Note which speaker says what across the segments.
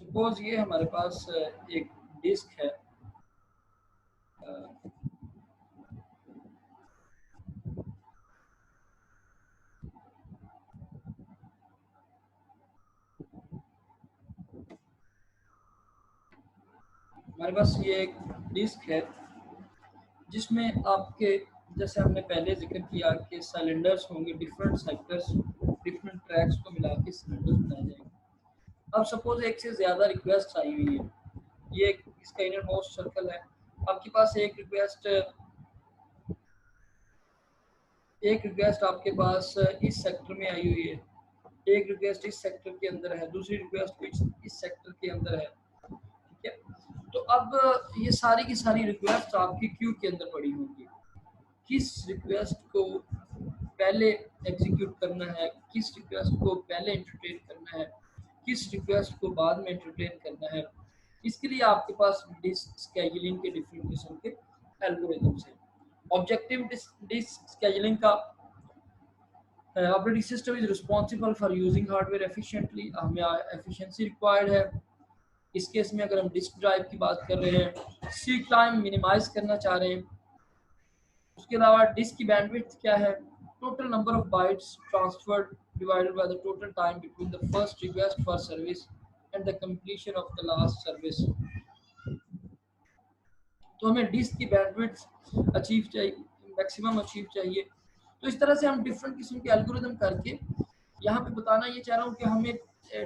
Speaker 1: Suppose ये हमारे पास एक डिस्क है, हमारे पास ये एक डिस्क है जिसमें आपके, जैसे हमने पहले जिक्र किया कि सिलेंडर्स होंगे, डिफरेंट सेक्टर्स, डिफरेंट ट्रैक्स को मिला के सिलेंडर्स बनाए जाएंगे। अब सपोज एक से ज़्यादा रिक्वेस्ट आई हुई है, ये इसका इनर मोस्ट सर्कल है, आपके पास एक रिक्वेस्ट आपके पास इस सेक्टर में आई हुई है, एक रिक्वेस्ट इस सेक्टर के अंदर है, दूसरी रिक्वेस्ट इस सेक्टर के अंदर है, ठीक है। तो अब ये सारी की सारी रिक्वेस्ट आपकी क्यू के अंदर पड़ी होंगी। किस रिक्वेस्ट को पहले एग्जीक्यूट करना है, किस रिक्वेस्ट को पहले एंटरटेन करना है, किस रिक्वेस्ट को बाद में एंटरटेन करना है, इसके लिए आपके पास डिस्क स्केड्यूलिंग के डिफरेंट किस्म के एल्गोरिथम्स हैं। ऑब्जेक्टिव डिस्क स्केड्यूलिंग का operating system is responsible for using hardware efficiently, हमें एफिशिएंसी रिक्वायर्ड है। इस केस में अगर हम डिस्क ड्राइव की बात कर रहे हैं, सीक टाइम मिनिमाइज करना चाह रहे हैं। उसके अलावा डिस्क की बैंडविड्थ क्या है, total number of bytes transferred divided by the total time between the first request for service and the completion of the last service. तो हमें डिस्क की बैंडविड्थ अचीव चाहिए, मैक्सिमम अचीव चाहिए। तो इस तरह से हम डिफरेंट किस्म के एल्गोरिदम करके यहाँ पे बताना ये चाह रहा हूँ कि हमें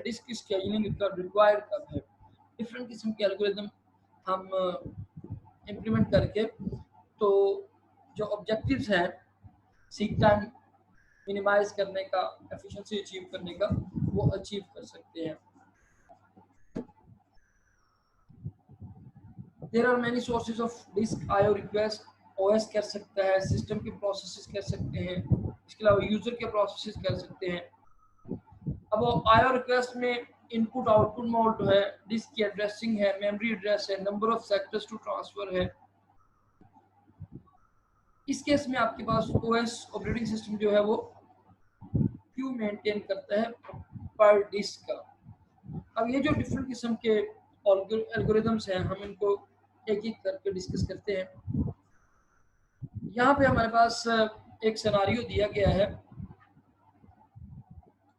Speaker 1: डिस्क की स्केड्यूलिंग रिक्वायर्ड कब है। डिफरेंट किस्म के एल्गोरिदम हम इम्प्लीमेंट करके तो जो ऑब्जेक्टिव्स हैं सीक टाइम मिनिमाइज करने का, एफिशिएंसी अचीव करने का, वो अचीव कर सकते हैं। There are many sources of disk IO request, OS कर सकता है, सिस्टम के प्रोसेसेस कर सकते हैं, इसके अलावा यूजर के प्रोसेसेस कर सकते हैं। अब आईओ रिक्वेस्ट में इनपुट आउटपुट मोड है, डिस्क की एड्रेसिंग है, मेमोरी एड्रेस है, number of sectors to transfer है। इस केस में आपके पास ओएस ऑपरेटिंग सिस्टम जो है वो क्यू मेंटेन करता है पर डिस्क का। अब ये जो डिफरेंट किस्म के एल्गोरिदम्स हैं, हम इनको एक एक करके डिस्कस करते हैं। यहाँ पे हमारे पास एक सिनेरियो दिया गया है,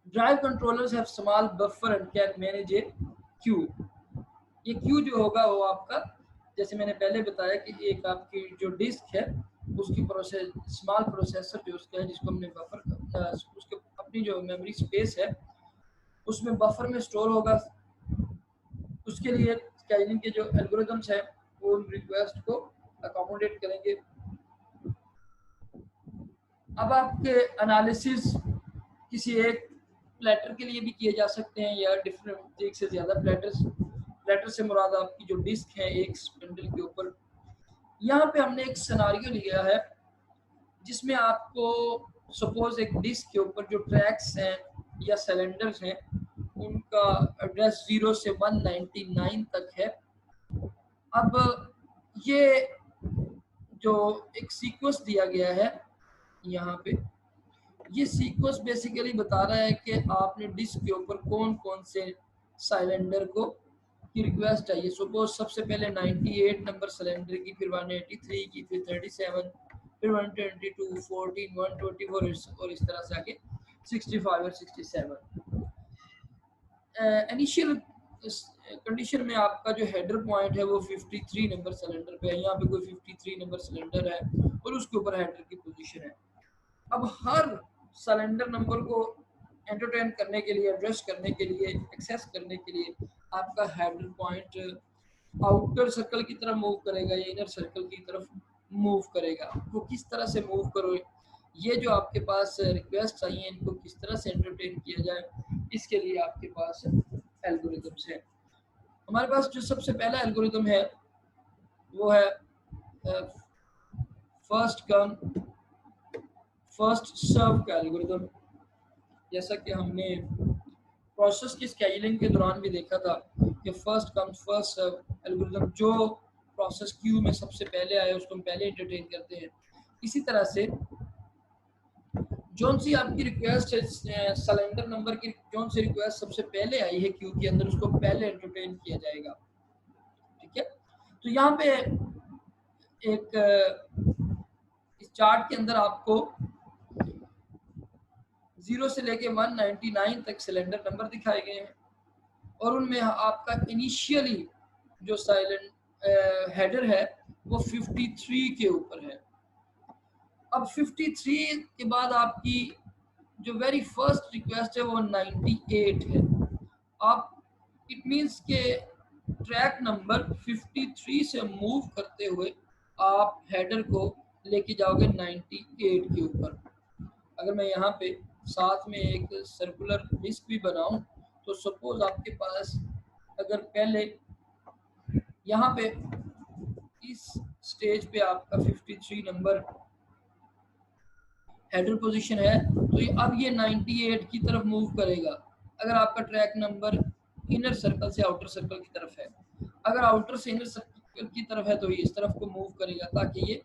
Speaker 1: drive controllers have small buffer and can manage A Q. ये क्यू जो होगा वो आपका, जैसे मैंने पहले बताया कि एक आपकी जो डिस्क है उसकी प्रोसेस, स्मॉल प्रोसेसर जो उसका है, जिसको हमने बफर, उसके अपनी जो मेमोरी स्पेस है उसमें बफर में स्टोर होगा। उसके लिए स्केड्यूलिंग के जो एल्गोरिदम्स हैं वो उन रिक्वेस्ट को अकोमोडेट करेंगे। अब आपके एनालिसिस किसी एक प्लेटर के लिए भी किए जा सकते हैं या डिफरेंट, एक से ज़्यादा प्लेटर से मुराद आपकी जो डिस्क है एक स्पिंडल के ऊपर। यहाँ पे हमने एक सिनेरियो लिया है जिसमें आपको सपोज एक डिस्क के ऊपर जो ट्रैक्स हैं या सिलेंडर्स हैं उनका एड्रेस 0 से 199 तक है। अब ये जो एक सीक्वेंस दिया गया है यहाँ पे, ये सीक्वेंस बेसिकली बता रहा है कि आपने डिस्क के ऊपर कौन कौन से सिलेंडर को की रिक्वेस्ट चाहिए। सपोज सबसे पहले 98 नंबर सिलेंडर की, फिर 183 की, फिर 37, फिर 122, 14, 124 और इस तरह से आगे 65 और 67। इनिशियल कंडीशन में आपका जो हेडर पॉइंट है वो 53 नंबर सिलेंडर पे है। यहाँ पे कोई 53 नंबर सिलेंडर है और उसके ऊपर हेडर की पोजीशन है। अब हर सिलेंडर नंबर को एंटरटेन करने के लिए, एड्रेस करने के लिए, एक्सेस करने के लिए आपका हेडर पॉइंट आउटर सर्कल की तरफ मूव करेगा या इनर सर्कल की तरफ मूव करेगा। वो किस तरह से मूव करो, ये जो आपके पास रिक्वेस्ट आई है इनको किस तरह से एंटरटेन किया जाए, इसके लिए आपके पास एल्गोरिदम्स है। हमारे पास जो सबसे पहला एल्गोरिदम है वो है फर्स्ट कम फर्स्ट सर्व का एल्गोरिदम। जैसा कि हमने प्रोसेस की स्केड्यूलिंग के दौरान भी देखा था कि first come first serve algorithm, जो प्रोसेस क्यू में सबसे पहले आए उसको हम पहले एंटरटेन करते हैं। इसी तरह से जौन सी आपकी रिक्वेस्ट है, सिलेंडर नंबर की जौन सी रिक्वेस्ट सबसे पहले आई है क्यू के अंदर, उसको पहले एंटरटेन किया जाएगा। ठीक है, तो यहाँ पे एक इस चार्ट के अंदर आपको 0 से लेके 199 तक सिलेंडर नंबर दिखाए गए हैं, और उनमें आपका इनिशियली जो साइलेंट हेडर है वो 53 के ऊपर है। अब 53 के बाद आपकी जो वेरी फर्स्ट रिक्वेस्ट है वो 98 है। आप इट मीन्स के ट्रैक नंबर 53 से मूव करते हुए आप हेडर को लेके जाओगे 98 के ऊपर। अगर मैं यहाँ पे साथ में एक सर्कुलर डिस्क भी बनाऊं, तो सपोज आपके पास अगर पहले यहाँ पे इस स्टेज पे आपका 53 नंबर हेडर पोजीशन है, तो अब ये 98 की तरफ मूव करेगा। अगर आपका ट्रैक नंबर इनर सर्कल से आउटर सर्कल की तरफ है, अगर आउटर से इनर सर्कल की तरफ है तो ये इस तरफ को मूव करेगा, ताकि ये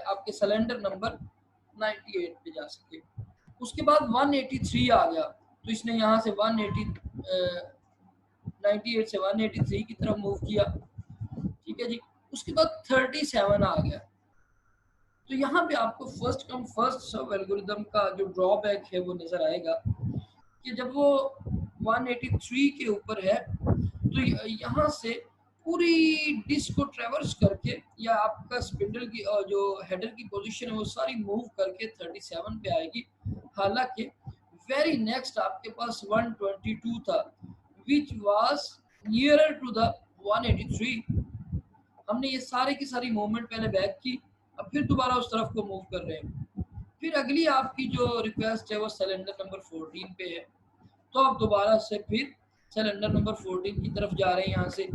Speaker 1: आपके सिलेंडर नंबर 98 पे जा सके। उसके बाद 183 आ गया, तो इसने यहाँ से 98 से 183 की तरफ मूव किया। ठीक है जी, उसके बाद 37 आ गया। तो यहाँ पे आपको first come first serve algorithm का जो ड्रॉबैक है वो नजर आएगा कि जब वो 183 के ऊपर है, तो यहाँ से पूरी डिस्क को ट्रेवर्स करके या आपका स्पिंडल की जो हेडर की पोजीशन है वो सारी मूव करके 37 पे आएगी। हालांकि वेरी नेक्स्ट आपके पास 122 था, which was nearer to the 183। हमने ये सारी की सारी मूवमेंट पहले बैक की, अब फिर दोबारा उस तरफ को मूव कर रहे हैं। फिर अगली आपकी जो रिक्वेस्ट है वो सिलेंडर नंबर 14 पे है, तो आप दोबारा से फिर सिलेंडर नंबर 14 की तरफ जा रहे हैं यहाँ से।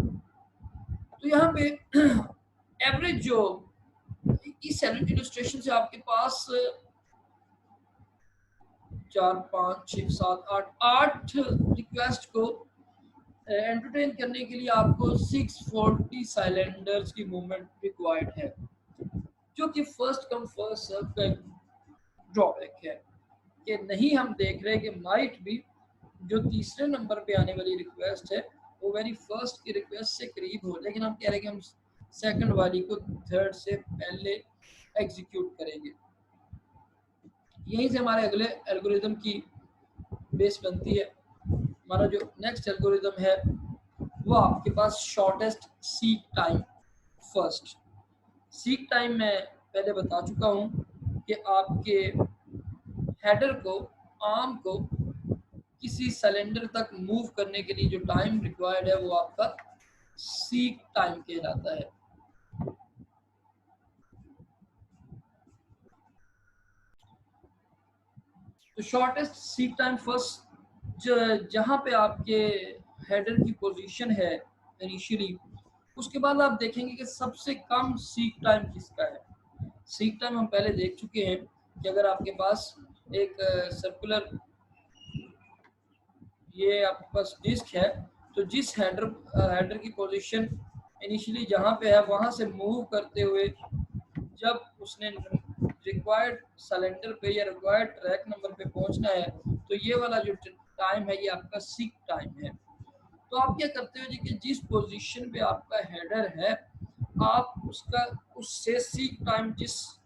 Speaker 1: तो यहाँ पे एवरेज जो इस इलस्ट्रेशन से आपके पास 4 5 6 7 8 रिक्वेस्ट को एंटरटेन करने के लिए आपको 640 सिलेंडर्स की मूवमेंट रिक्वायर्ड है, जो कि फर्स्ट कम फर्स्ट सर्व का ड्रॉबैक है कि नहीं हम देख रहे कि माइट भी जो तीसरे नंबर पे आने वाली रिक्वेस्ट है वो वेरी फर्स्ट की रिक्वेस्ट से करीब हो, लेकिन हम कह रहे हैं कि हम सेकंड वाली को थर्ड से पहले एग्जीक्यूट करेंगे। यहीं से हमारे अगले एल्गोरिदम की बेस बनती है। हमारा जो नेक्स्ट एल्गोरिदम है वो आपके पास shortest seek time first. Seek time मैं पहले बता चुका हूँ कि आपके हेडर को आर्म को किसी सिलेंडर तक मूव करने के लिए जो टाइम रिक्वायर्ड है वो आपका सीक टाइम कहलाता है। तो शॉर्टेस्ट सीक टाइम फर्स्ट जहां पे आपके हेडर की पोजीशन है इनिशियली, उसके बाद आप देखेंगे कि सबसे कम सीक टाइम किसका है। सीक टाइम हम पहले देख चुके हैं कि अगर आपके पास एक सर्कुलर ये आपके पास डिस्क है, तो जिस हेडर की पोजीशन इनिशियली जहां पे है वहां से मूव करते हुए जब उसने रिक्वायर्ड सिलेंडर पे या रिक्वायर्ड ट्रैक नंबर पे पहुंचना है, तो ये वाला जो टाइम है ये आपका सीक टाइम है। तो आप क्या करते हो जी कि जिस पोजीशन पे आपका हेडर है, आप उसका उससे सीक टाइम जिस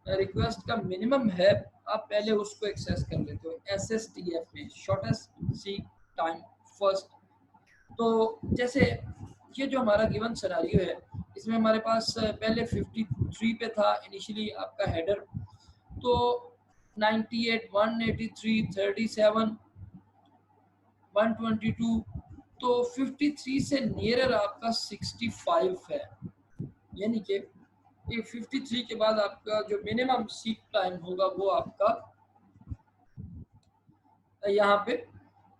Speaker 1: रिक्वेस्ट का मिनिमम है आप पहले उसको एक्सेस कर लेते हो SSTF में, शॉर्टेस्ट सीक टाइम फर्स्ट। तो जैसे ये जो हमारा गिवन सिनेरियो है, इसमें हमारे पास पहले 53 पे था इनिशियली आपका हेडर, तो 98 183 37 122, तो 53 से नियरर आपका 65 है। यानी कि 53 के बाद आपका जो मिनिमम सीक टाइम होगा वो आपका यहाँ पे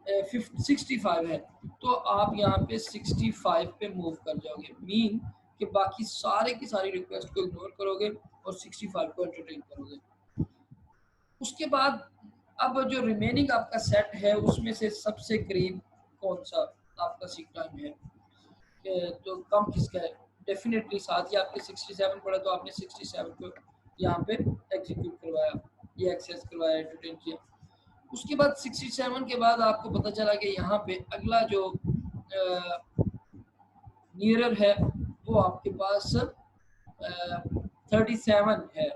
Speaker 1: 65 है। तो आप यहाँ पे 65 पे मूव कर जाओगे, मीन कि बाकी सारे की सारी रिक्वेस्ट को इग्नोर करोगे और 65 को एंटरटेन करोगे। उसके बाद अब जो रिमेनिंग आपका सेट है उसमें से सबसे करीब कौन सा आपका सीक टाइम है, तो कम किसका है। डेफिनेटली साथ ही आपके 67 पड़ा, तो आपने 67 को यहाँ पे एग्जीक्यूट करवाया। ये एक्सेस करवाया, एंटरटेन किया। उसके बाद 67 के बाद आपको पता चला कि यहाँ पे अगला जो नियरर है वो आपके पास 37 है।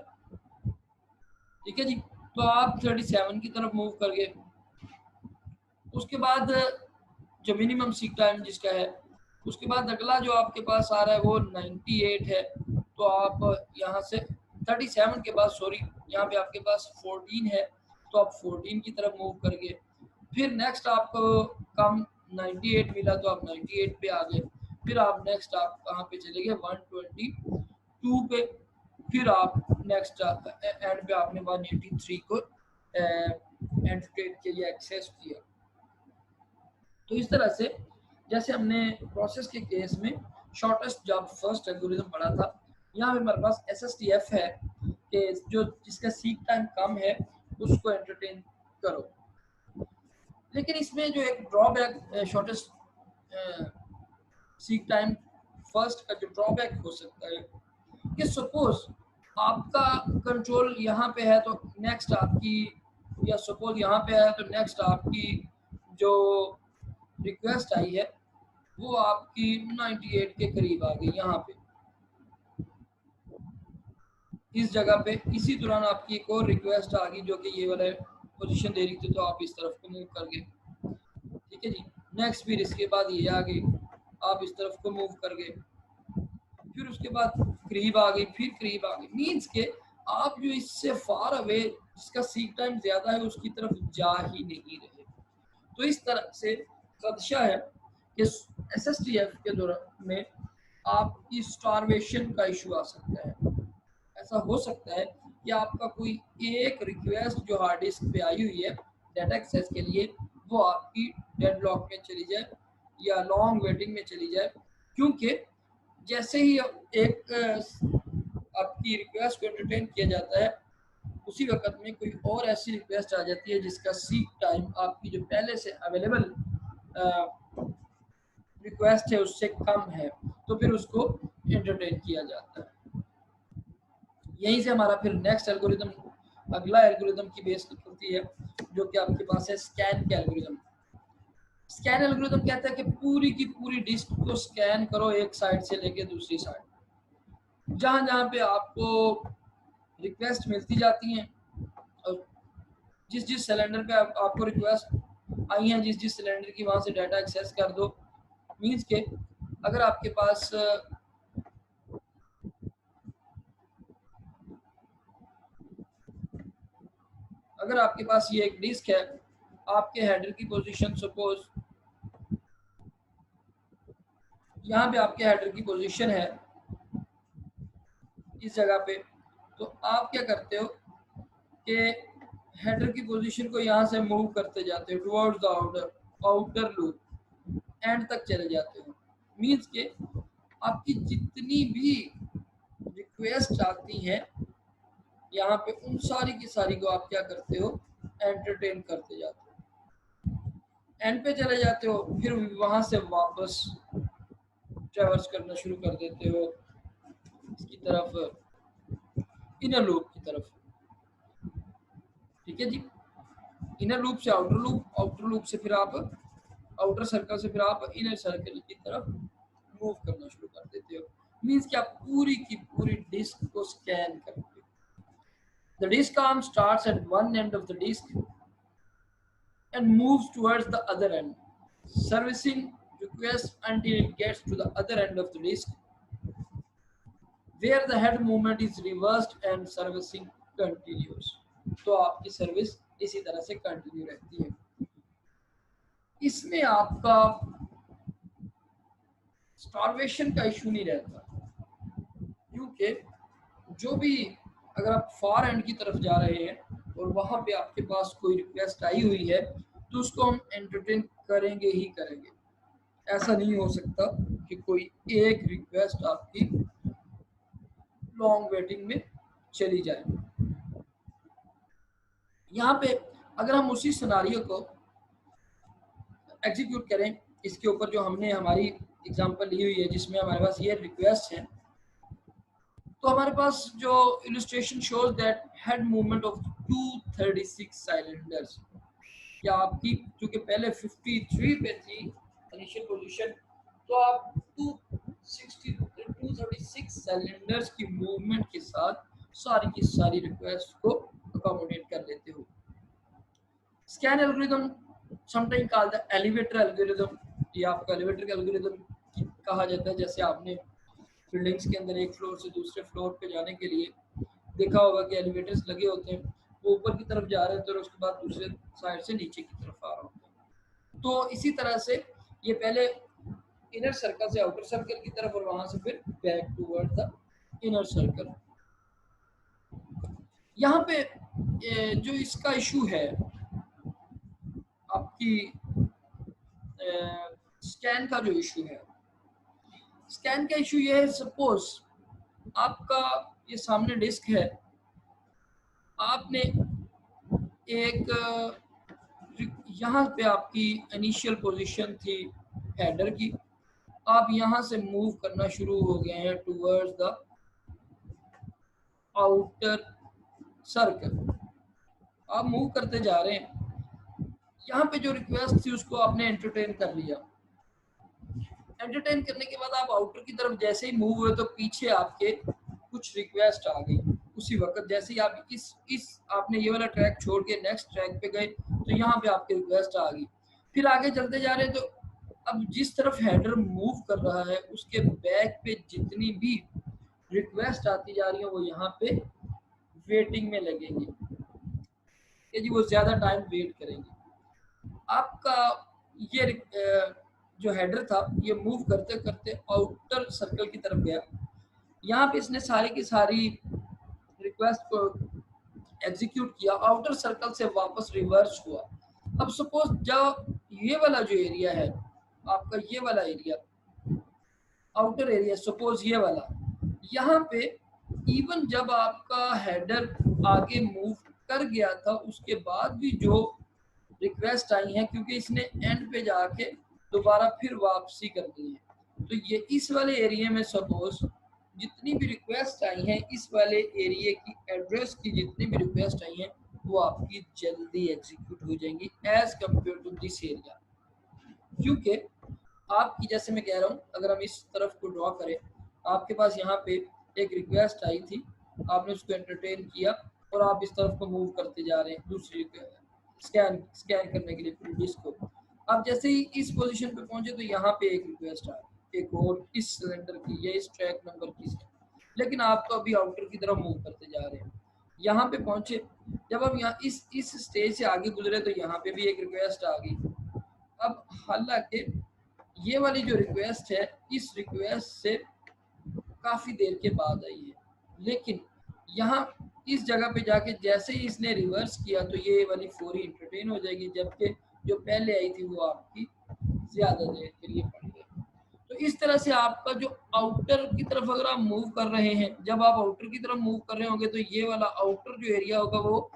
Speaker 1: ठीक है जी, तो आप 37 की तरफ मूव कर गए। उसके बाद जो मिनिमम सीक टाइम जिसका है, उसके बाद अगला जो आपके पास आ रहा है वो 98 है। तो आप यहाँ से 37 के बाद, सॉरी, यहाँ पे आपके पास 14 है, तो आप 14 की तरफ मूव कर गए। फिर नेक्स्ट आपको कम 98 मिला तो आप 98 पे आ गए। फिर आप नेक्स्ट आप कहाँ पे चले गए, 122 पे। फिर आप नेक्स्ट एंड पे आपने 183 को एंटरटेन के लिए एक्सेस किया। तो इस तरह से जैसे हमने प्रोसेस के केस में शॉर्टेस्ट जॉब फर्स्ट एल्गोरिथम पढ़ा था, यहाँ पे हमारे पास SSTF है कि जो जिसका सीक टाइम कम है उसको एंटरटेन करो। लेकिन इसमें जो एक drawback shortest seek time first का जो ड्रॉबैक हो सकता है कि सपोज आपका कंट्रोल यहाँ पे है तो नेक्स्ट आपकी, या सपोज यहाँ पे है तो नेक्स्ट आपकी जो रिक्वेस्ट आई है वो आपकी 98 के करीब आ गई। यहाँ पे इस जगह पे इसी दौरान आपकी एक और रिक्वेस्ट आ गई जो कि ये वाला पोजीशन दे रही थी, तो आप इस तरफ को मूव कर गए। ठीक है जी, नेक्स्ट फिर इसके बाद ये आ गई, आप इस तरफ को मूव कर गए। फिर उसके बाद करीब आ गई, फिर करीब आ गई। मीन्स के आप जो इससे फार अवे जिसका सीक टाइम ज्यादा है उसकी तरफ जा ही नहीं रहे। तो इस तरह से खदशा है कि SSTF के दौरान में आपकी स्टारवेशन का इशू आ सकता है। ऐसा हो सकता है कि आपका कोई एक रिक्वेस्ट जो हार्ड डिस्क पे आई हुई है डाटा एक्सेस के लिए वो आपकी डेडलॉक में चली जाए या लॉन्ग वेटिंग में चली जाए, क्योंकि जैसे ही एक आपकी रिक्वेस्ट को एंटरटेन किया जाता है उसी वक्त में कोई और ऐसी रिक्वेस्ट आ जाती है जिसका सीक टाइम आपकी जो पहले से अवेलेबल रिक्वेस्ट है उससे कम है, तो फिर उसको एंटरटेन किया जाता है। यहीं से हमारा फिर नेक्स्ट एल्गोरिदम, अगला एल्गोरिदम की बेस निकलती है जो कि आपके पास है स्कैन के एल्गोरिदम। स्कैन एल्गोरिदम कहता है कि पूरी की पूरी डिस्क को स्कैन करो एक साइड से लेके दूसरी साइड। जहां जहां पे आपको रिक्वेस्ट मिलती जाती हैं और जिस जिस सिलेंडर पे आपको रिक्वेस्ट आई हैं, जिस जिस सिलेंडर की वहां से डाटा एक्सेस कर दो। मीन्स के अगर आपके पास ये एक डिस्क है, आपके हेडर की पोजीशन सपोज यहाँ पे आपके हेडर की पोजीशन है इस जगह पे, तो आप क्या करते हो कि हेडर की पोजीशन को यहाँ से मूव करते जाते हो towards the outer loop, and तक चले जाते हो। मीन्स के आपकी जितनी भी रिक्वेस्ट आती हैं यहाँ पे उन सारी की सारी को आप क्या करते हो, एंटरटेन करते जाते हो, एंड पे चले जाते हो, फिर वहां से वापस ट्रैवर्स करना शुरू कर देते हो इसकी तरफ, इनर लूप की तरफ। ठीक है जी, इनर लूप से आउटर लूप, आउटर लूप से फिर आप आउटर सर्कल से फिर आप इनर सर्कल की तरफ मूव करना शुरू कर देते हो। मीन्स कि आप पूरी की पूरी डिस्क को स्कैन करते हो। The disk arm starts at one end of the disk and moves towards the other end, servicing requests until it gets to the other end of the disk, where the head movement is reversed and servicing continues. तो आपकी service इसी तरह से continue रहती है। इसमें आपका starvation का इशू नहीं रहता, क्योंकि जो भी अगर आप फार एंड की तरफ जा रहे हैं और वहां पे आपके पास कोई रिक्वेस्ट आई हुई है तो उसको हम एंटरटेन करेंगे ही करेंगे। ऐसा नहीं हो सकता कि कोई एक रिक्वेस्ट आपकी लॉन्ग वेटिंग में चली जाए। यहाँ पे अगर हम उसी सिनारियो को एग्जीक्यूट करें, इसके ऊपर जो हमने हमारी एग्जांपल ली हुई है जिसमें हमारे पास ये रिक्वेस्ट है, तो हमारे पास जो illustration shows that head movement of 236 cylinders, या आपकी क्योंकि पहले 53 पे थी इनिशियल पोजीशन, तो आप 236 सिलेंडर्स की मूवमेंट के साथ सारी की सारी रिक्वेस्ट को अकोमोडेट कर लेते हो। Scan algorithm sometime called the elevator algorithm, ये आपका एलिवेटर का एल्गोरिथम कहा जाता है। जैसे आपने बिल्डिंग्स के अंदर एक फ्लोर से दूसरे फ्लोर पे जाने के लिए देखा होगा कि एलिवेटर्स लगे होते हैं, वो ऊपर की तरफ जा रहे होते हैं और उसके बाद दूसरे साइड से नीचे की तरफ आ रहा होता है। तो इसी तरह से ये पहले इनर सर्कल से आउटर सर्कल की तरफ और वहां से फिर back toward the inner circle. यहाँ पे जो इसका इशू है आपकी स्कैन का जो इशू है, स्कैन का इशू ये है, सपोज आपका ये सामने डिस्क है, आपने एक यहाँ पे आपकी इनिशियल पोजीशन थी हेडर की, आप यहाँ से मूव करना शुरू हो गए हैं टूवर्ड्स द आउटर सर्कल, आप मूव करते जा रहे हैं। यहाँ पे जो रिक्वेस्ट थी उसको आपने एंटरटेन कर लिया। एंटरटेन करने के बाद आप आउटर की तरफ जैसे ही मूव हुए तो पीछे आपके कुछ रिक्वेस्ट आ गई। उसी वक्त जैसे ही आप इस आपने ये वाला ट्रैक छोड़ के नेक्स्ट ट्रैक पे गए तो यहाँ पे आपकी रिक्वेस्ट आ गई। फिर आगे चलते जा रहे हैं तो अब जिस तरफ हेडर मूव कर रहा है उसके बैक पे जितनी भी रिक्वेस्ट आती जा रही है वो यहाँ पे वेटिंग में लगेंगी, ये जी वो ज्यादा टाइम वेट करेंगे। आपका ये जो हेडर था ये मूव करते करते आउटर सर्कल की तरफ गया, यहाँ पे इसने सारी की सारी रिक्वेस्ट को एग्जीक्यूट किया, आउटर सर्कल से वापस रिवर्स हुआ। अब सपोज जब ये वाला जो एरिया है आपका, ये वाला एरिया आउटर एरिया, सपोज ये वाला, यहाँ पे इवन जब आपका हेडर आगे मूव कर गया था उसके बाद भी जो रिक्वेस्ट आई है, क्योंकि इसने एंड पे जाके दोबारा फिर वापसी करनी है, तो ये इस वाले एरिया में सपोज जितनी भी रिक्वेस्ट आई हैं, इस वाले एरिया की एड्रेस की जितनी भी रिक्वेस्ट आई हैं वो आपकी जल्दी एग्जीक्यूट हो जाएंगी as compare to this area. क्योंकि आपकी, जैसे मैं कह रहा हूँ, अगर हम इस तरफ को ड्रॉ करें, आपके पास यहाँ पे एक रिक्वेस्ट आई थी, आपने उसको एंटरटेन किया और आप इस तरफ को मूव करते जा रहे हैं दूसरी स्कैन करने के लिए पूरी डिस्क को। आप जैसे ही इस पोजीशन पे पहुंचे तो यहाँ पे एक रिक्वेस्ट आई, एक और इस सिलेंडर की या इस ट्रैक नंबर की, लेकिन आप तो अभी आउटर की तरफ मूव करते जा रहे हैं। यहाँ पे पहुंचे, जब हम यहाँ इस स्टेज से आगे गुजरे तो यहाँ पे भी एक रिक्वेस्ट आ गई। अब हालांकि ये वाली जो रिक्वेस्ट है इस रिक्वेस्ट से काफी देर के बाद आई है, लेकिन यहाँ इस जगह पे जाके जैसे ही इसने रिवर्स किया तो ये वाली फौरी इंटरटेन हो जाएगी, जबकि जो पहले आई थी वो आपकी ज्यादा देर के लिए पड़ गई। तो इस तरह से आपका जो आउटर की तरफ अगर आप मूव कर रहे हैं, जब आप आउटर की तरफ मूव कर रहे होंगे तो ये वाला आउटर जो एरिया होगा वो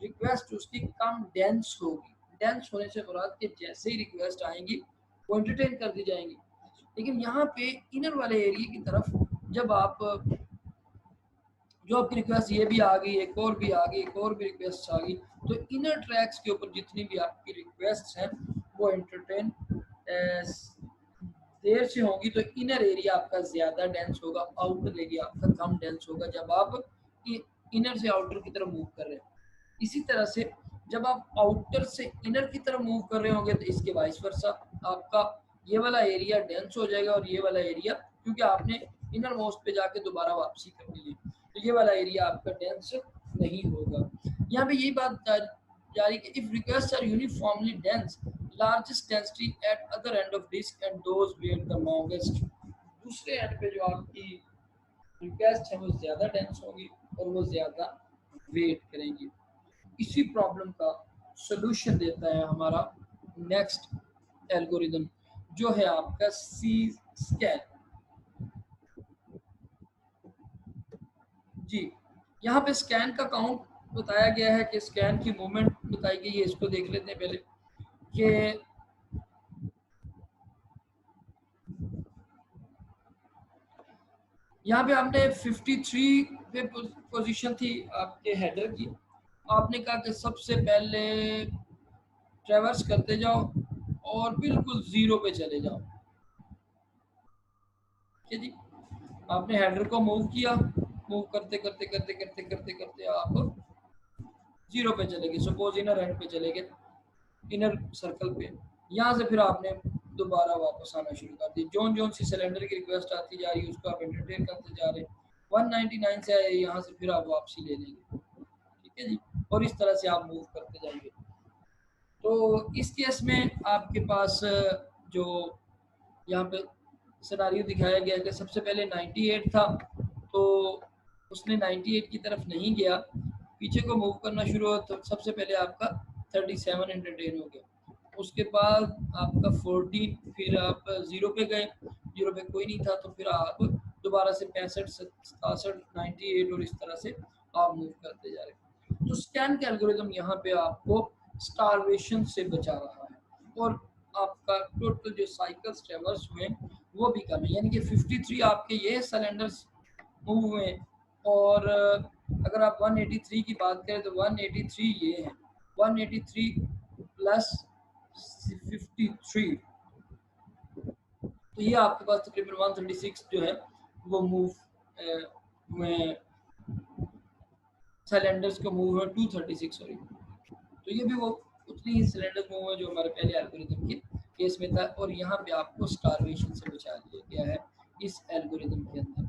Speaker 1: रिक्वेस्ट उसकी कम डेंस होगी। डेंस होने से मुराद कि जैसे ही रिक्वेस्ट आएंगी वो एंटरटेन कर दी जाएंगी। लेकिन यहाँ पे इनर वाले एरिया की तरफ जब आप जो आपकी रिक्वेस्ट ये भी आ गई, एक और भी आ गई, एक और भी रिक्वेस्ट आ गई, तो इनर ट्रैक्स के ऊपर जितनी भी आपकी रिक्वेस्ट हैं वो एंटरटेन देर से होगी, तो इनर एरिया आपका ज्यादा डेंस होगा, आउटर एरिया आपका कम डेंस होगा जब आप इनर से आउटर की तरफ मूव कर रहे हैं। इसी तरह से जब आप आउटर से इनर की तरफ मूव कर रहे होंगे तो इसके वाइस वर्सा आपका ये वाला एरिया डेंस हो जाएगा और ये वाला एरिया, क्योंकि आपने इनर मोस्ट पे जाके दोबारा वापसी करनी है, तो ये वाला एरिया आपका डेंस नहीं होगा। यहाँ पे यही बात जारी कि if request are uniformly dense, largest density at other end of disk and those wait the longest, दूसरे एंड पे जो आपकी रिक्वेस्ट है वो ज्यादा डेंस होगी और वो ज्यादा वेट करेंगी। इसी प्रॉब्लम का सॉल्यूशन देता है हमारा नेक्स्ट एल्गोरिथम जो है आपका सी स्कैन। जी, यहाँ पे स्कैन का काउंट बताया गया है कि स्कैन की मूवमेंट बताई गई है। इसको देख लेते हैं पहले कि यहाँ पे हमने 53 पे पोजीशन थी आपके हेडर की, आपने कहा कि सबसे पहले ट्रेवर्स करते जाओ और बिल्कुल जीरो पे चले जाओ। ठीक है जी, आपने हेडर को मूव किया, मूव करते करते करते करते करते करते आप जीरो पे चले गए, सपोज इनर एंड पे चले गए, इनर सर्कल पे। यहाँ से फिर आपने दोबारा वापस आना शुरू कर दी, जोन जोन सी सिलेंडर की रिक्वेस्ट आती जा रही है उसको आप एंटरटेन करते जा रहे हैं। 199 से आए, यहाँ से फिर आप वापसी ले लेंगे। ठीक है जी, और इस तरह से आप मूव करते जाएंगे। तो इस केस में आपके पास जो यहाँ पे सिनारियो दिखाया गया कि सबसे पहले 98 था, तो उसने 98 की तरफ नहीं गया, पीछे को मूव करना शुरू हुआ, तो सबसे पहले आपका 37 एंटरटेन हो गया। उसके बाद आपका 14, फिर आप जीरो पे गए, जीरो पे कोई नहीं था, तो फिर आप दोबारा से 65, 67, 98 और इस तरह से आप मूव करते जा रहे हैं। तो स्कैन का एल्गोरिदम यहाँ पे आपको स्टारवेशन से बचा रहा है, और आपका टोटल जो साइकिल्स ट्रेवर्स हुए वो भी कम है, यानी कि 53 आपके ये सिलेंडर्स मूव हुए। और अगर आप 183 की बात करें तो 183 ये है, 183 प्लस 53, तो ये आपके पास तकरीबन 136 जो है वो मूव हुए, सिलेंडर्स को मूव हुए 236, सॉरी। तो ये भी वो उतनी ही सिलेंडर मूव है जो हमारे पहले एल्गोरिदम के केस में था, और यहाँ पे आपको स्टारवेशन से बचा लिया गया है इस एल्गोरिदम के अंदर।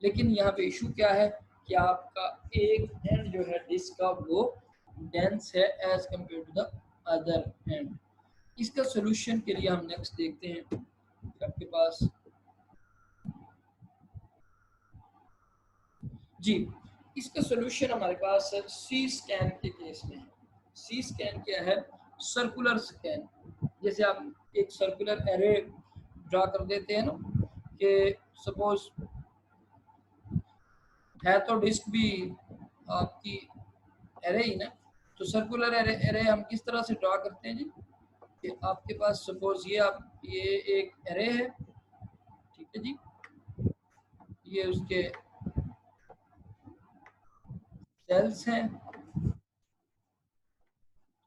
Speaker 1: लेकिन यहाँ पे इशू क्या है कि आपका एक एंड जो है डिस्क का वो डेंस है as compare to the other end. इसका सोल्यूशन के लिए हम नेक्स्ट देखते हैं आपके पास जी, इसका सोल्यूशन हमारे पास सी स्कैन के केस में है। सी स्कैन क्या है? Circular scan. जैसे आप एक सर्कुलर एरे ड्रा कर देते हैं ना, कि सपोज है तो डिस्क भी आपकी एरे ही ना, तो सर्कुलर एरे एरे हम किस तरह से ड्रा करते हैं जी, कि आपके पास सपोज ये एक एरे है, ठीक है जी, ये उसके सेल्स हैं,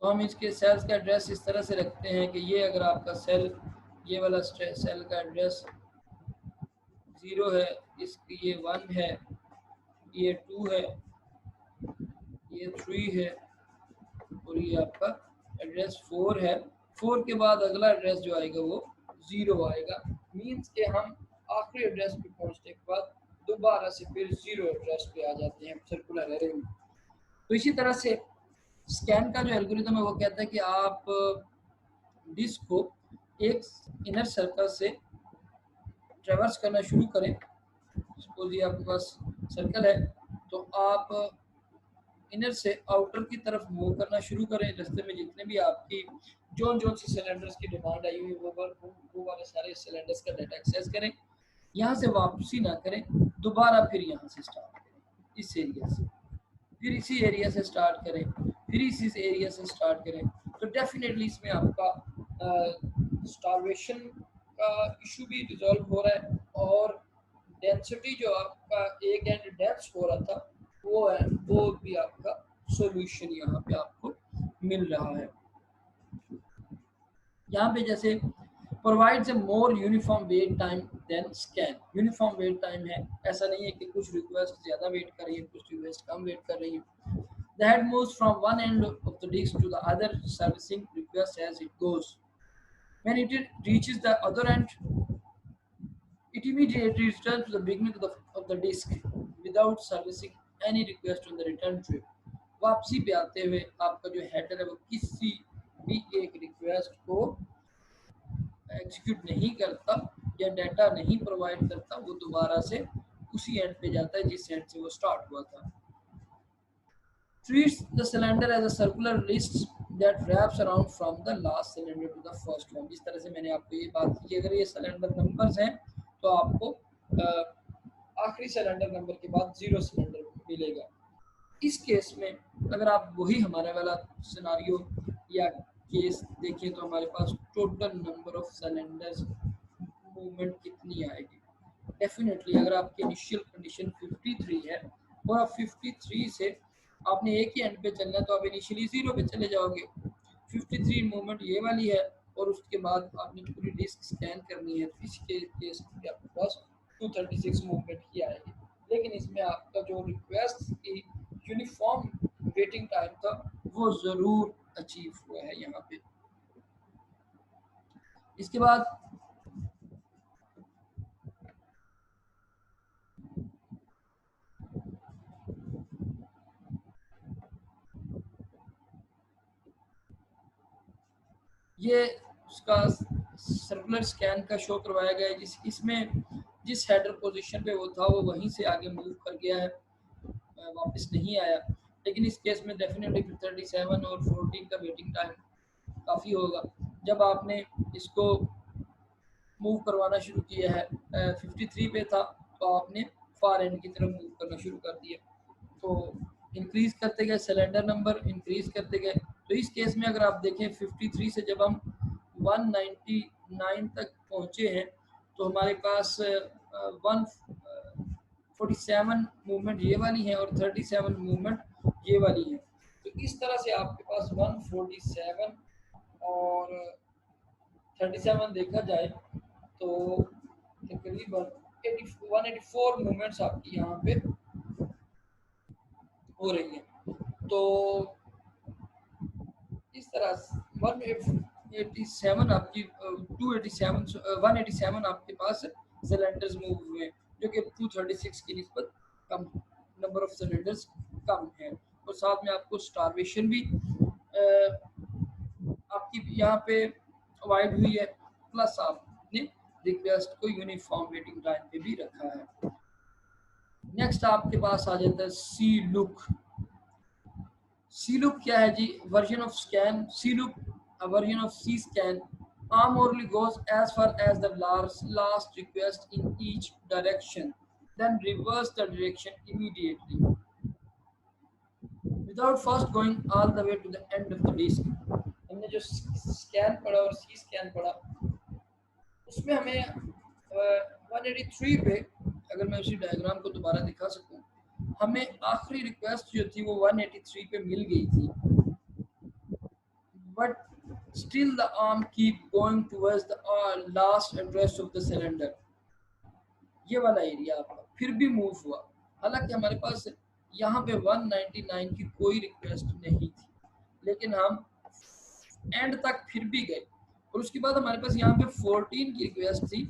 Speaker 1: तो हम इसके सेल्स का एड्रेस इस तरह से रखते हैं कि ये अगर आपका सेल, ये वाला सेल का एड्रेस 0 है, इसकी ये 1 है, ये 2 है, ये 3 है, और ये आपका एड्रेस 4 है। 4 के बाद अगला एड्रेस जो आएगा वो 0 आएगा, मीन्स के हम आखिरी एड्रेस पे पहुंचने के बाद दोबारा से फिर 0 एड्रेस पे आ जाते हैं सर्कुलर एरे में। तो इसी तरह से स्कैन का जो एल्गोरिदम है वो कहता है कि आप डिस्क को एक इनर सर्कल से ट्रेवर्स करना शुरू करें। सपोज ये आपके पास सर्कल है, तो आप इनर से आउटर की तरफ मूव करना शुरू करें। रास्ते में जितने भी आपकी जोन जोन सी सिलेंडर्स की डिमांड आई हुई वो वाले सारे सिलेंडर्स का डाटा एक्सेस करें, यहाँ से वापसी ना करें, दोबारा फिर यहाँ से स्टार्ट करें, इस एरिया से, फिर इसी एरिया से स्टार्ट करें, फिर इसी एरिया से स्टार्ट करें। तो डेफिनेटली इसमें आपका स्टारवेशन का इशू भी रिजॉल्व हो रहा है, और डेंसिटी जो आपका एक एंड डेप्थ हो रहा था वो है, वो भी आपका सॉल्यूशन यहाँ पे आपको मिल रहा है। यहाँ पे जैसे provides a more uniform wait time than scan. Uniform wait time है, ऐसा नहीं है कि कुछ रिक्वेस्ट ज़्यादा वेट कर रही है, कुछ रिक्वेस्ट कम वेट कर रही है। The head moves from one end of the disk to the other, servicing request as it goes. When it reaches the other end, it immediately returns to the beginning of the disk without servicing any request on the return trip. वापसी पे आते हुए आपका जो header है वो किसी भी एक रिक्वेस्ट को एग्जीक्यूट नहीं करता या डाटा नहीं प्रोवाइड करता, वो दोबारा से उसी एंड पे जाता है जिस एंड से वो स्टार्ट हुआ था। Treats the cylinder as a circular list that wraps around from the last cylinder to the first one। जिस तरह से मैंने आपको ये बात की, अगर ये सिलेंडर नंबर्स हैं तो आपको आखिरी सिलेंडर नंबर के बाद 0 सिलेंडर मिलेगा। इस केस में अगर आप वही हमारे वाला सिनारियो या केस देखें तो हमारे पास total number of cylinders movement कितनी आएगी। डेफिनेटली अगर आपकी इनिशियल कंडीशन 53 है और आप 53 से आपने एक ही एंड पे चलना है तो आप इनिशियली 0 पे चले जाओगे। 53 मूवमेंट ये वाली है और उसके बाद आपने पूरी डिस्क स्कैन करनी है, तो इसके केस में आपके पास 236 मूवमेंट ही आएगी। लेकिन इसमें आपका जो रिक्वेस्ट की यूनिफॉर्म वेटिंग टाइम था वो ज़रूर अचीव हुआ है यहाँ पे। इसके बाद ये उसका सर्कुलर स्कैन का शो करवाया गया है, इसमें जिस हेडर पोजीशन पे वो था वो वहीं से आगे मूव कर गया है, वापस नहीं आया। लेकिन इस केस में डेफिनेटली 37 और 14 का वेटिंग टाइम काफ़ी होगा। जब आपने इसको मूव करवाना शुरू किया है, 53 पे था तो आपने फार एंड की तरफ मूव करना शुरू कर दिया, तो इंक्रीज करते गए सिलेंडर नंबर, इंक्रीज करते गए। तो इस केस में अगर आप देखें 53 से जब हम 199 तक पहुंचे हैं तो हमारे पास 147 मूवमेंट ये वाली है और 37 मूवमेंट ये वाली है। तो इस तरह से आपके पास 147 और 37 देखा जाए तो तकरीबन 184 मूवमेंट्स आपकी यहाँ पे हो रही है। तो इस तरह 187 आपकी 287 187 आपके पास सिलेंडर्स मूव हुए जो कि 236 की निस्बत कम, नंबर ऑफ सिलेंडर्स कम है। और साथ में आपको स्टारवेशन भी आपकी यहाँ पे अवॉइड हुई है, प्लस आपने रिक्वेस्ट को यूनिफॉर्म वेटिंग टाइम पे भी रखा है। नेक्स्ट आपके पास आ जाता है सी लुक। सी लुक क्या है जी? Version of scan. C look a version of C-scan armorly goes as far as the last request in each direction, then reverse the direction immediately without first going all the way to the end of the disk. हमने जो scan पढ़ा और सी scan पढ़ा उसमें हमें 183 पे, अगर मैं उसी डायग्राम को दोबारा दिखा सकूं, हमें आखिरी रिक्वेस्ट जो थी वो 183 पे मिल गई थी, but still the arm keep going towards the last address of the cylinder। ये वाला एरिया आपका फिर भी मूव हुआ, हालांकि हमारे पास यहाँ पे 199 की कोई रिक्वेस्ट नहीं थी, लेकिन हम एंड तक फिर भी गए। और उसके बाद हमारे पास यहाँ पे 14 की रिक्वेस्ट थी,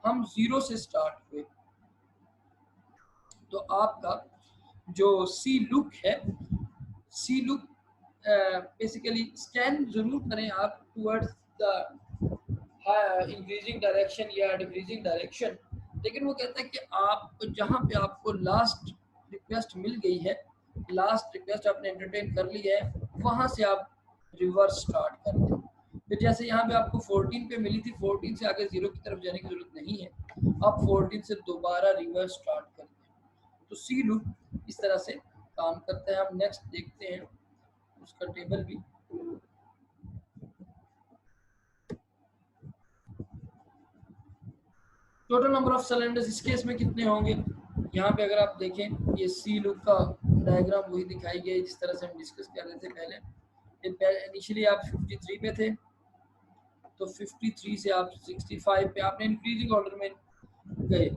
Speaker 1: हम 0 से स्टार्ट हुए। तो आपका जो सी लुक है, सी लुक बेसिकली स्कैन जरूर करें आप टुवर्ड्स द इंक्रीजिंग डायरेक्शन या डिक्रीजिंग डायरेक्शन, लेकिन वो कहता है कि आप जहाँ पे आपको लास्ट रिक्वेस्ट मिल गई है, लास्ट रिक्वेस्ट आपने एंटरटेन कर ली है, वहाँ से आप रिवर्स स्टार्ट कर दें। फिर जैसे यहाँ पे आपको 14 पे मिली थी, 14 से आगे 0 की तरफ जाने की जरूरत नहीं है, आप 14 से दोबारा रिवर्स स्टार्ट कर दें। तो सी लुक इस तरह से काम करता है। हम नेक्स्ट देखते हैं उसका टेबल भी। टोटल नंबर ऑफ सिलेंडर्स इस केस में कितने होंगे? यहाँ पे अगर आप देखें ये सी लुक का डायग्राम वही दिखाई गया जिस तरह से हम डिस्कस कर रहे थे पहले। इनिशियली आप 53 पे थे, तो 53 से आप 65 पे आपने इंक्रीजिंग ऑर्डर में गए।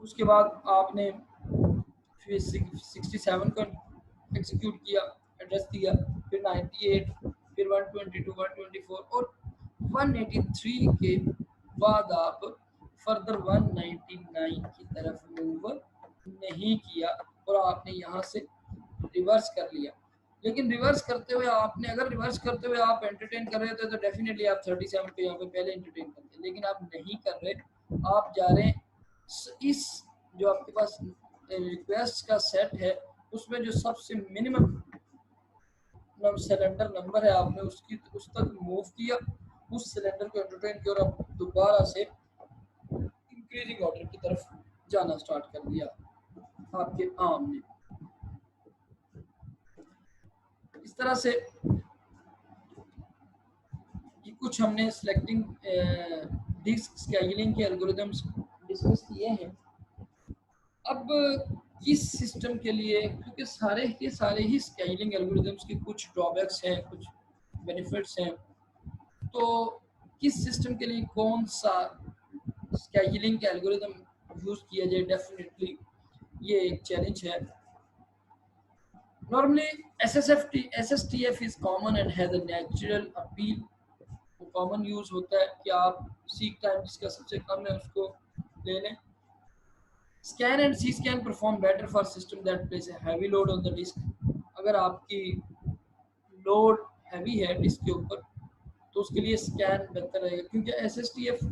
Speaker 1: उसके बाद आपने फिर 67 को एग्जीक्यूट किया, एड्रेस दिया, फिर 98, फिर 122, 124 और 183 के बाद आप फर्दर 199 की तरफ मूव नहीं किया और आपने यहाँ से रिवर्स कर लिया। लेकिन रिवर्स करते हुए आपने, अगर रिवर्स करते हुए आप एंटरटेन कर रहे थे तो डेफिनेटली आप 37 पे यहाँ पे पहले एंटरटेन करते, लेकिन आप नहीं कर रहे, आप जा रहे इस जो आपके पास रिक्वेस्ट का सेट है उसमें जो सबसे मिनिमम सिलेंडर नंबर है आपने उस तक मूव किया, उस सिलेंडर को एंटरटेन किया और आप दोबारा से इंक्रीजिंग ऑर्डर की तरफ जाना स्टार्ट कर दिया आपके आर्म ने। इस तरह से ये कुछ हमने सिलेक्टिंग डिस्क स्केजुलिंग के एल्गोरिदम्स डिस्कस किए हैं। अब किस सिस्टम के लिए, क्योंकि सारे के सारे ही स्केजुलिंग एल्गोरिदम्स के कुछ ड्रॉबैक्स हैं, कुछ बेनिफिट्स हैं, तो किस सिस्टम के लिए कौन सा स्केजुलिंग का एल्गोरिदम यूज किया जाए, डेफिनेटली ये एक चैलेंज है। Normally SSTF is common and has a natural appeal. वो कॉमन यूज होता है कि आप सीक टाइम जिसका सबसे कम है उसको ले लें। Scan and C scan perform better for system that place a heavy load on the disk. अगर आपकी लोड हैवी है डिस्क के ऊपर तो उसके लिए स्कैन बेहतर रहेगा, क्योंकि SSTF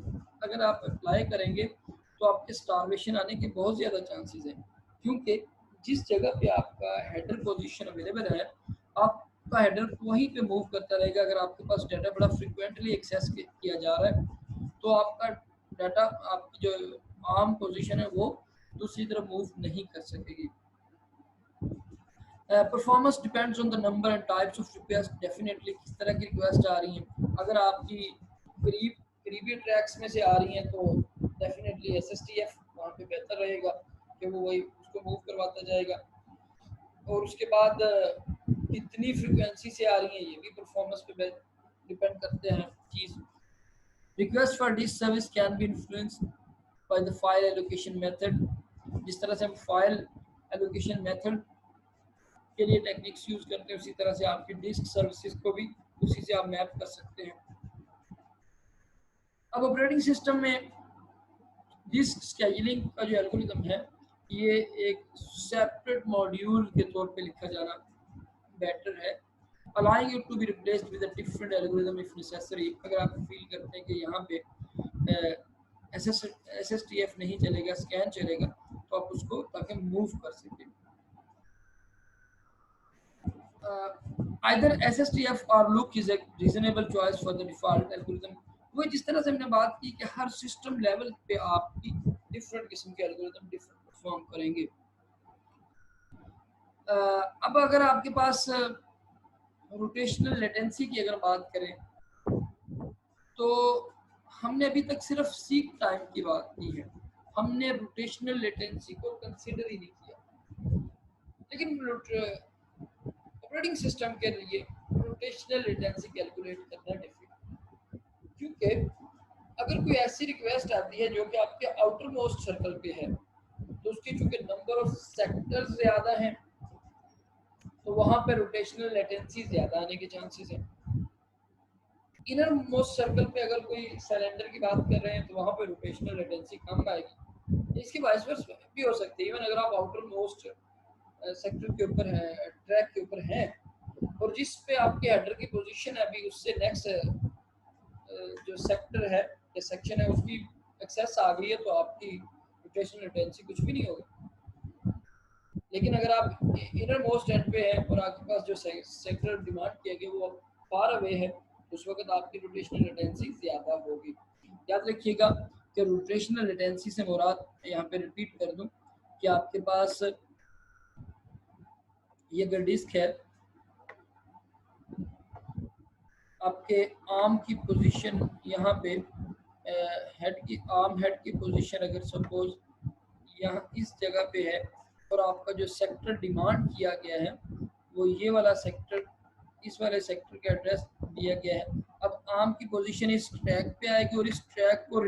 Speaker 1: अगर आप अप्लाई करेंगे तो आपके स्टारवेशन आने के बहुत ज़्यादा चांसेस हैं, क्योंकि जिस जगह पे आपका हेडर पोजीशन अवेलेबल है आपका हेडर वहीं पे मूव करता रहेगा। अगर आपके पास डाटा बड़ा फ्रिक्वेंटली एक्सेस किया जा रहा है तो आपका डाटा, आपकी जो आर्म पोजीशन है वो दूसरी तरफ मूव नहीं कर सकेगी। Performance depends on the number and types of request. Definitely किस तरह की रिक्वेस्ट आ रही हैं, अगर आपकी करीबी ट्रैक्स में से आ रही हैं तो डेफिनेटली SSTF वहाँ पे बेहतर रहेगा कि वो वही उसको मूव करवाता जाएगा। और उसके बाद कितनी फ्रिक्वेंसी से आ रही हैं ये भी परफॉर्मेंस पे डिपेंड करते हैं चीज़। Request for disk service can be influenced by the file allocation method. जिस तरह से हम फाइल एलोकेशन मेथड के लिए टेक्निक्स यूज करते हैं उसी तरह से आपकी डिस्क सर्विसेज को भी उसी से आप मैप कर सकते हैं। अब ऑपरेटिंग सिस्टम में डिस्क स्केजुलिंग का जो एल्गोरिदम है ये एक सेपरेट मॉड्यूल के तौर पे लिखा जाना बेटर है, allowing it to be replaced with a different algorithm if necessary। अगर आप फील करते हैं कि यहाँ पे SSTF नहीं चलेगा, स्कैन चलेगा, तो आप उसको ताकि मूव कर सकें। either SSTF or look is a reasonable choice for the default algorithm। वो जिस तरह से हमने बात की कि हर सिस्टम लेवल पे आपकी डिफरेंट किस्म के एल्गोरिदम डिफरेंट परफॉर्म करेंगे। अब अगर आपके पास रोटेशनल लेटेंसी की अगर बात करें तो हमने अभी तक सिर्फ सीक टाइम की बात की है, हमने रोटेशनल लेटेंसी को कंसीडर ही नहीं किया। लेकिन ऑपरेटिंग सिस्टम के लिए रोटेशनल लेटेंसी कैलकुलेट करना डिफिकल्ट, क्योंकि अगर कोई ऐसी रिक्वेस्ट आती है जो कि आपके आउटर मोस्ट सर्कल पे है तो उसकी चूंकि नंबर ऑफ सेक्टर्स ज़्यादा हैं तो वहाँ पे रोटेशनल लेटेंसी ज़्यादा आने के चांसेस हैं। इनर मोस्ट सर्कल पे अगर कोई सिलेंडर की बात कर रहे हैं तो वहाँ पे रोटेशनल लेटेंसी कम आएगी। इसकी वाइस वर्सा भी हो सकती है। इवन अगर आप आउटर मोस्ट सेक्टर के ऊपर है, ट्रैक के ऊपर हैं और जिस पे आपके हेडर की पोजीशन है अभी उससे नेक्स्ट जो सेक्टर है या सेक्शन है उसकी एक्सेस आ गई है तो आपकी रोटेशनल लेटेंसी कुछ भी नहीं होगी। लेकिन अगर आप इनर मोस्ट एंड पे हैं और आपके पास जो सेक्टर डिमांड किया गया वो फार अवे है उस वक्त आपकी रोटेशनल लेटेंसी ज़्यादा होगी। याद रखिएगा कि रोटेशनल लेटेंसी से मुराद, यहाँ पे रिपीट कर दूं कि आपके पास ये अगर डिस्क है, आपके आर्म की पोजीशन यहाँ पे आर्म हेड की पोजीशन अगर सपोज यहाँ इस जगह पे है और आपका जो सेक्टर डिमांड किया गया है वो ये वाला सेक्टर, इस वाले सेक्टर का एड्रेस दिया गया है। अब आर्म की पोजीशन इस ट्रैक पे आएगी और इस ट्रैक को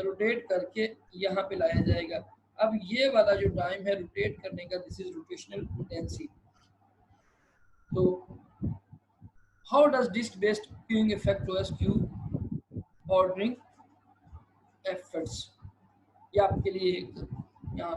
Speaker 1: रोटेट करके यहाँ पे लाया जाएगा। अब ये वाला जो टाइम है रोटेट करने का, दिस इज रोटेशनल लेटेंसी। तो how does disk based queuing effect OS queue ordering efforts, ये आपके लिए एक यहाँ